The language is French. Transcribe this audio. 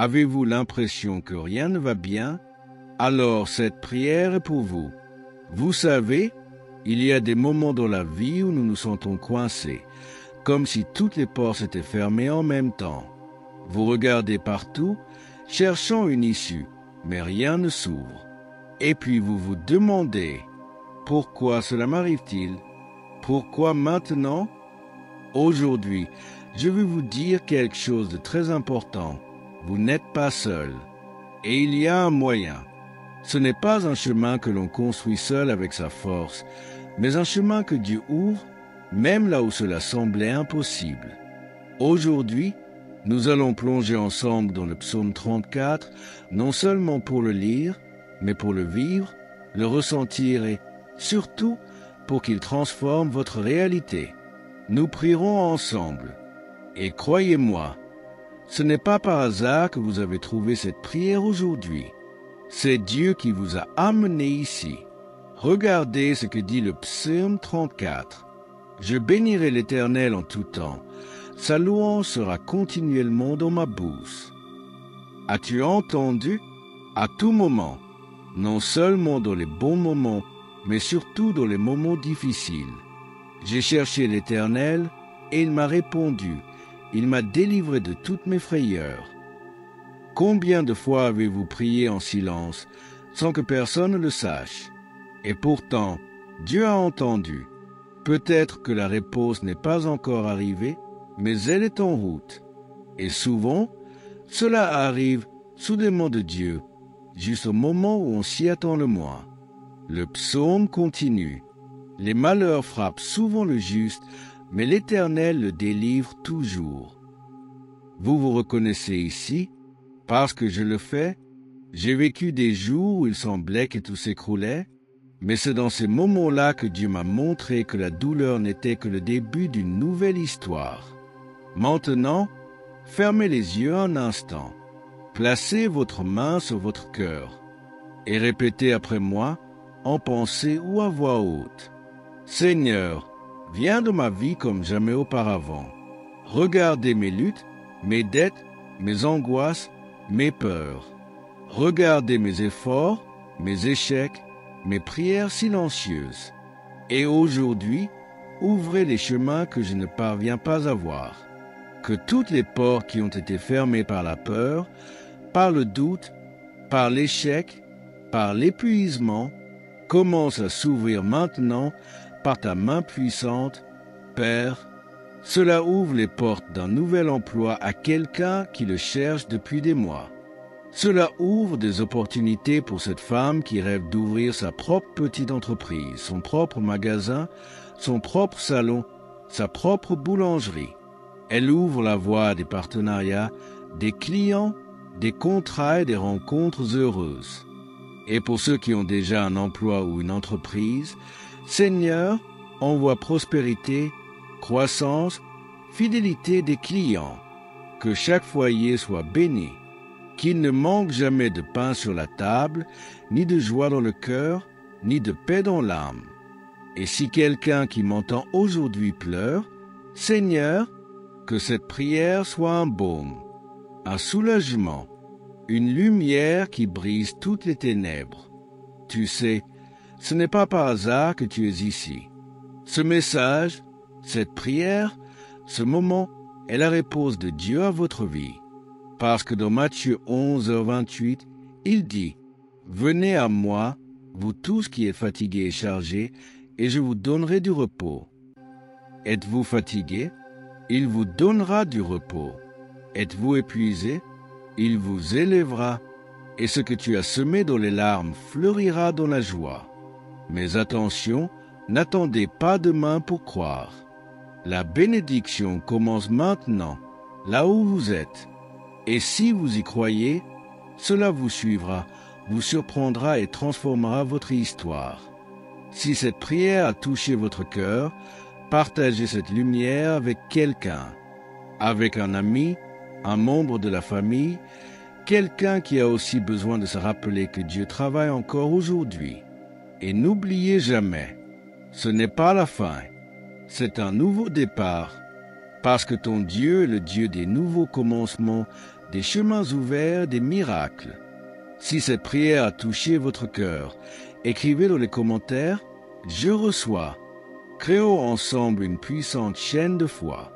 Avez-vous l'impression que rien ne va bien? Alors cette prière est pour vous. Vous savez, il y a des moments dans la vie où nous nous sentons coincés, comme si toutes les portes étaient fermées en même temps. Vous regardez partout, cherchant une issue, mais rien ne s'ouvre. Et puis vous vous demandez, pourquoi cela m'arrive-t-il? Pourquoi maintenant? Aujourd'hui, je veux vous dire quelque chose de très important. Vous n'êtes pas seul. Et il y a un moyen. Ce n'est pas un chemin que l'on construit seul avec sa force, mais un chemin que Dieu ouvre, même là où cela semblait impossible. Aujourd'hui, nous allons plonger ensemble dans le psaume 34, non seulement pour le lire, mais pour le vivre, le ressentir et, surtout, pour qu'il transforme votre réalité. Nous prierons ensemble. Et croyez-moi, ce n'est pas par hasard que vous avez trouvé cette prière aujourd'hui. C'est Dieu qui vous a amené ici. Regardez ce que dit le psaume 34. Je bénirai l'Éternel en tout temps. Sa louange sera continuellement dans ma bouche. As-tu entendu? À tout moment, non seulement dans les bons moments, mais surtout dans les moments difficiles. J'ai cherché l'Éternel, et il m'a répondu. Il m'a délivré de toutes mes frayeurs. Combien de fois avez-vous prié en silence, sans que personne ne le sache? Et pourtant, Dieu a entendu. Peut-être que la réponse n'est pas encore arrivée, mais elle est en route. Et souvent, cela arrive soudainement de Dieu, juste au moment où on s'y attend le moins. Le psaume continue. Les malheurs frappent souvent le juste, mais l'Éternel le délivre toujours. Vous vous reconnaissez ici? Parce que je le fais, j'ai vécu des jours où il semblait que tout s'écroulait, mais c'est dans ces moments-là que Dieu m'a montré que la douleur n'était que le début d'une nouvelle histoire. Maintenant, fermez les yeux un instant, placez votre main sur votre cœur et répétez après moi, en pensée ou à voix haute. Seigneur, viens dans ma vie comme jamais auparavant. Regardez mes luttes, mes dettes, mes angoisses, mes peurs. Regardez mes efforts, mes échecs, mes prières silencieuses. Et aujourd'hui, ouvrez les chemins que je ne parviens pas à voir. Que toutes les portes qui ont été fermées par la peur, par le doute, par l'échec, par l'épuisement, commencent à s'ouvrir maintenant par ta main puissante, Père. Cela ouvre les portes d'un nouvel emploi à quelqu'un qui le cherche depuis des mois. Cela ouvre des opportunités pour cette femme qui rêve d'ouvrir sa propre petite entreprise, son propre magasin, son propre salon, sa propre boulangerie. Elle ouvre la voie à des partenariats, des clients, des contrats et des rencontres heureuses. Et pour ceux qui ont déjà un emploi ou une entreprise, Seigneur, envoie prospérité, croissance, fidélité des clients, que chaque foyer soit béni, qu'il ne manque jamais de pain sur la table, ni de joie dans le cœur, ni de paix dans l'âme. Et si quelqu'un qui m'entend aujourd'hui pleure, Seigneur, que cette prière soit un baume, un soulagement, une lumière qui brise toutes les ténèbres. Tu sais, ce n'est pas par hasard que tu es ici. Ce message, cette prière, ce moment est la réponse de Dieu à votre vie. Parce que dans Matthieu 11, 28, il dit « Venez à moi, vous tous qui êtes fatigués et chargés, et je vous donnerai du repos. » Êtes-vous fatigué? Il vous donnera du repos. Êtes-vous épuisé? Il vous élèvera, et ce que tu as semé dans les larmes fleurira dans la joie. Mais attention, n'attendez pas demain pour croire. La bénédiction commence maintenant, là où vous êtes. Et si vous y croyez, cela vous suivra, vous surprendra et transformera votre histoire. Si cette prière a touché votre cœur, partagez cette lumière avec quelqu'un, avec un ami, un membre de la famille, quelqu'un qui a aussi besoin de se rappeler que Dieu travaille encore aujourd'hui. Et n'oubliez jamais, ce n'est pas la fin, c'est un nouveau départ, parce que ton Dieu est le Dieu des nouveaux commencements, des chemins ouverts, des miracles. Si cette prière a touché votre cœur, écrivez dans les commentaires « Je reçois ». Créons ensemble une puissante chaîne de foi.